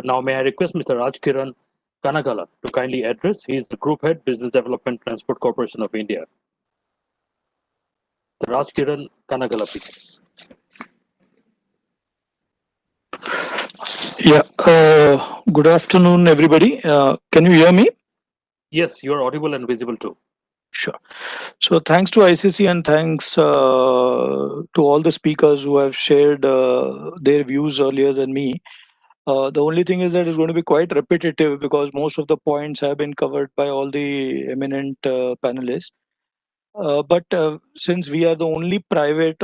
Now, may I request Mr. Raj Kiran Kanagala to kindly address? He is the Group Head, Business Development Transport Corporation of India. The Raj Kiran Kanagala, please. Yeah, good afternoon, everybody. Can you hear me? Yes, you are audible and visible too. Sure. So, thanks to ICC and thanks to all the speakers who have shared their views earlier than me. The only thing is that it's going to be quite repetitive because most of the points have been covered by all the eminent panelists. But since we are the only private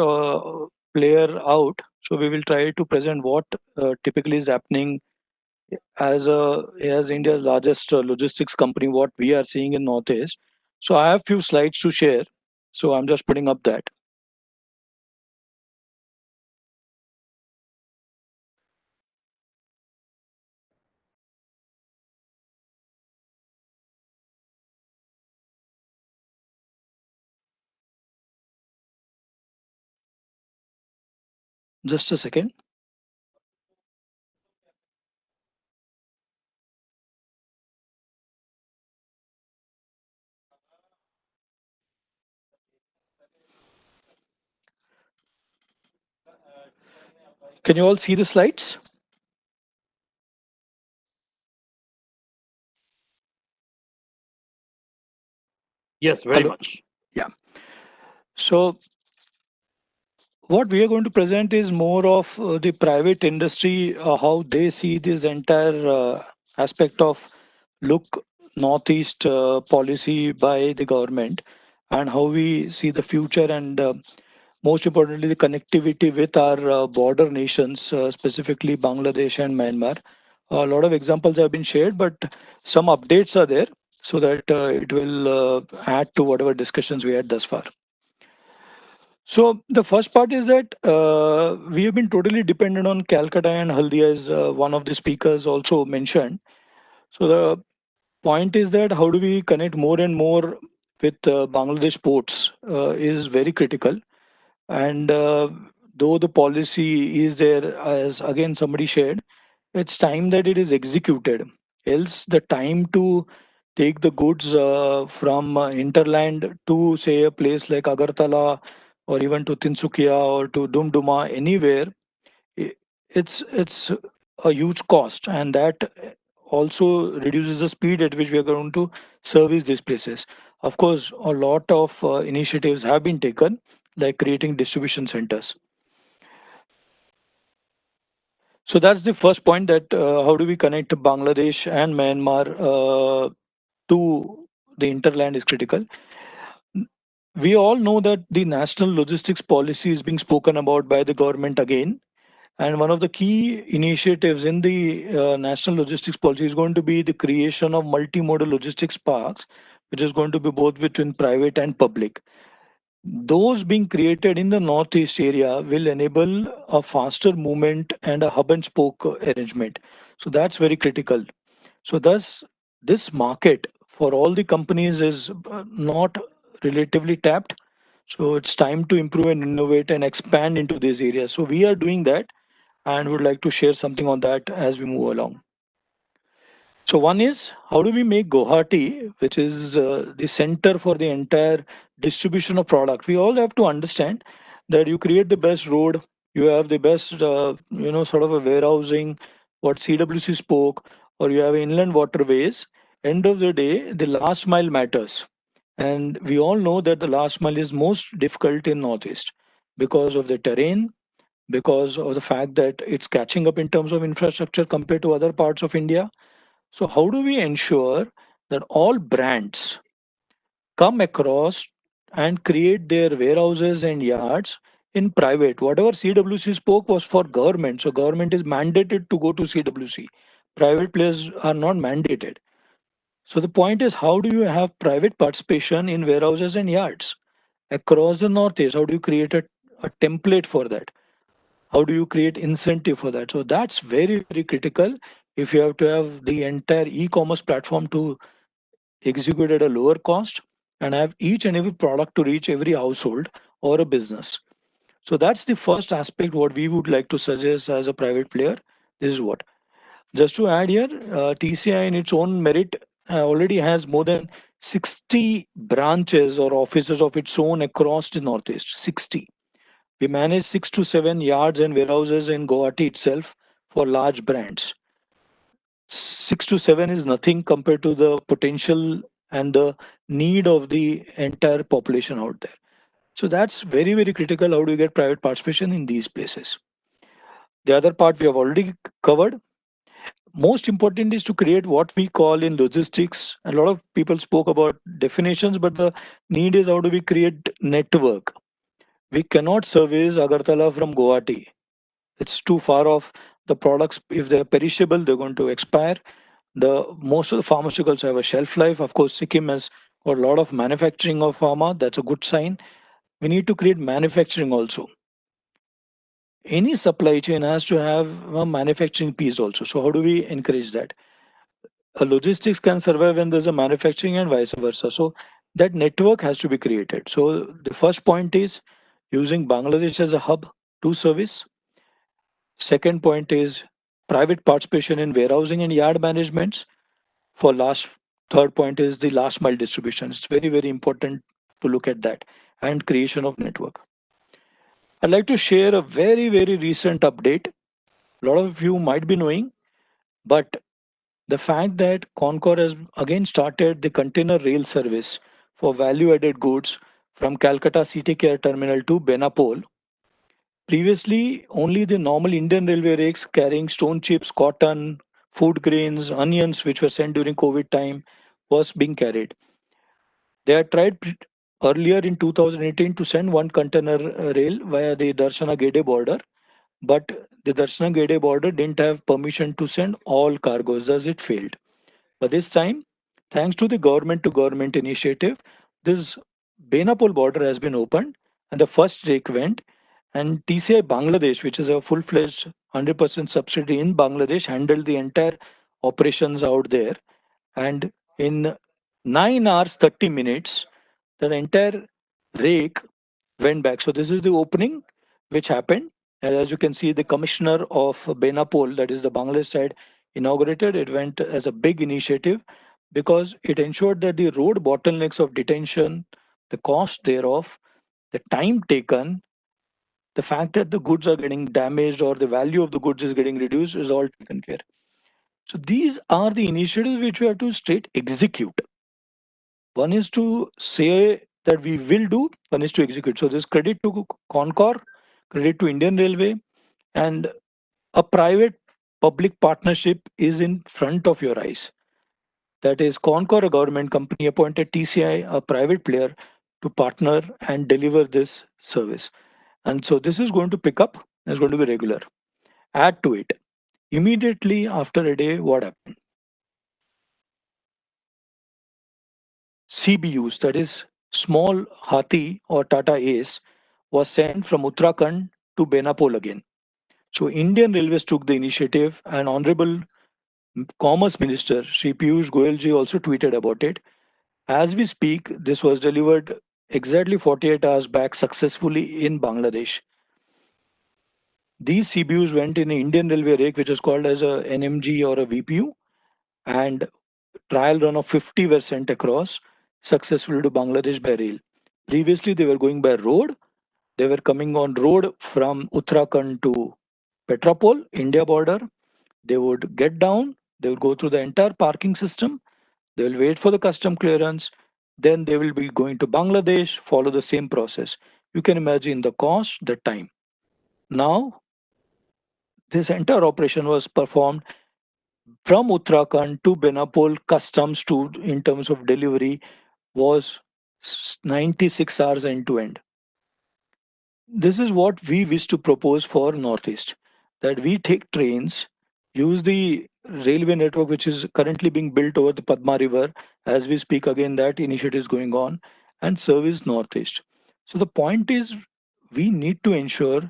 player out, so we will try to present what typically is happening as India's largest logistics company, what we are seeing in Northeast. So I have few slides to share. So I'm just putting up that. Just a second. Can you all see the slides? Yes, very Hello. much. Yeah. So what we are going to present is more of the private industry, how they see this entire aspect of look northeast policy by the government, and how we see the future, and most importantly the connectivity with our border nations, specifically Bangladesh and Myanmar. A lot of examples have been shared, but some updates are there so that it will add to whatever discussions we had thus far. So the first part is that we have been totally dependent on Calcutta and Haldia, as one of the speakers also mentioned. So the point is that how do we connect more and more with Bangladesh ports is very critical. And though the policy is there, as again somebody shared, it's time that it is executed. Else, the time to take the goods from hinterland to say a place like Agartala or even to Tinsukia or to Dumduma, anywhere, i- it's a huge cost, and that also reduces the speed at which we are going to service these places. Of course, a lot of initiatives have been taken, like creating distribution centers. So that's the first point, that how do we connect Bangladesh and Myanmar to the hinterland is critical. We all know that the national logistics policy is being spoken about by the government again. And one of the key initiatives in the national logistics policy is going to be the creation of multimodal logistics parks, which is going to be both between private and public. Those being created in the northeast area will enable a faster movement and a hub and spoke arrangement. So that's very critical. So thus, this market for all the companies is not relatively tapped. So it's time to improve and innovate and expand into these areas. So we are doing that and would like to share something on that as we move along. So one is, how do we make Guwahati, which is the center for the entire distribution of product? We all have to understand that you create the best road, you have the best, sort of a warehousing, what CWC spoke, or you have inland waterways. End of the day, the last mile matters. And we all know that the last mile is most difficult in Northeast because of the terrain, because of the fact that it's catching up in terms of infrastructure compared to other parts of India. So, how do we ensure that all brands come across and create their warehouses and yards in private? Whatever CWC spoke was for government. So, government is mandated to go to CWC. Private players are not mandated. So, the point is, how do you have private participation in warehouses and yards across the Northeast? How do you create a template for that? How do you create incentive for that? So, that's very, very critical if you have to have the entire e-commerce platform to execute at a lower cost and have each and every product to reach every household or a business. So that's the first aspect what we would like to suggest as a private player. This is what. Just to add here, TCI in its own merit already has more than 60 branches or offices of its own across the Northeast. 60. We manage 6 to 7 yards and warehouses in Guwahati itself for large brands. 6 to 7 is nothing compared to the potential and the need of the entire population out there. So that's very, very critical. How do you get private participation in these places? The other part we have already covered. Most important is to create what we call in logistics. A lot of people spoke about definitions, but the need is how do we create network? We cannot service Agartala from Guwahati. It's too far off. The products, if they're perishable, they're going to expire. The most of the pharmaceuticals have a shelf life. Of course, Sikkim has got a lot of manufacturing of pharma. That's a good sign. We need to create manufacturing also. Any supply chain has to have a manufacturing piece also. So how do we encourage that? A logistics can survive when there's a manufacturing and vice versa. So that network has to be created. So the first point is using Bangladesh as a hub to service. Second point is private participation in warehousing and yard managements. For last, third point is the last mile distribution. It's very, very important to look at that and creation of network. I'd like to share a very, very recent update. A lot of you might be knowing, but the fact that Concor has again started the container rail service for value added goods from Calcutta CTK terminal to Benapole. Previously, only the normal Indian Railway rakes carrying stone chips, cotton, food grains, onions, which were sent during COVID time, was being carried. They had tried earlier in 2018 to send one container rail via the Darshana Gede border, but the Darshana Gede border didn't have permission to send all cargoes, thus it failed. But this time, thanks to the government to government initiative, this Benapol border has been opened and the first rake went. And TCI Bangladesh, which is a full fledged 100% subsidiary in Bangladesh, handled the entire operations out there. And in 9 hours, 30 minutes, the entire rake went back. So, this is the opening which happened. And as you can see, the commissioner of Benapol, that is the Bangladesh side, inaugurated. It went as a big initiative because it ensured that the road bottlenecks of detention, the cost thereof, the time taken, the fact that the goods are getting damaged or the value of the goods is getting reduced is all taken care. So these are the initiatives which we have to straight execute. One is to say that we will do, one is to execute. So this credit to Concor, credit to Indian Railway, and a private public partnership is in front of your eyes. That is Concor, a government company, appointed TCI, a private player, to partner and deliver this service. And so this is going to pick up, it's going to be regular. Add to it. Immediately after a day, what happened? CBUs, that is small Hathi or Tata Ace, was sent from Uttarakhand to Benapole again. So Indian Railways took the initiative, and Honorable Commerce Minister Shri Piyush Goyal ji also tweeted about it. As we speak, this was delivered exactly 48 hours back successfully in Bangladesh. These CBUs went in an Indian Railway rake, which is called as a NMG or a VPU, and trial run of 50 were sent across successfully to Bangladesh by rail. Previously, they were going by road. They were coming on road from Uttarakhand to Petrapol, India border. They would get down, they would go through the entire parking system, they will wait for the custom clearance, then they will be going to Bangladesh, follow the same process. You can imagine the cost, the time. Now, this entire operation was performed from Uttarakhand to Benapol customs to in terms of delivery was 96 hours end to end. This is what we wish to propose for Northeast, that we take trains, use the railway network which is currently being built over the Padma River. As we speak again, that initiative is going on, and service Northeast. So the point is we need to ensure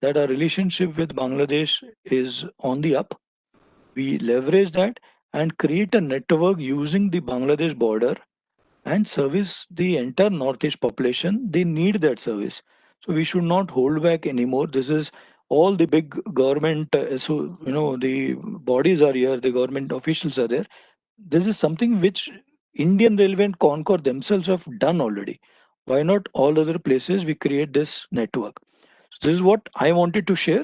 that our relationship with Bangladesh is on the up. We leverage that and create a network using the Bangladesh border and service the entire Northeast population. They need that service. So we should not hold back anymore. This is all the big government, so the bodies are here, the government officials are there. This is something which Indian Railway and Concor themselves have done already. Why not all other places we create this network? So this is what I wanted to share.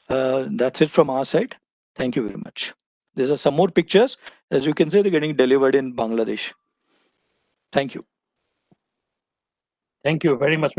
That's it from our side. Thank you very much. There are some more pictures. As you can see, they're getting delivered in Bangladesh. Thank you. Thank you very much, Mr.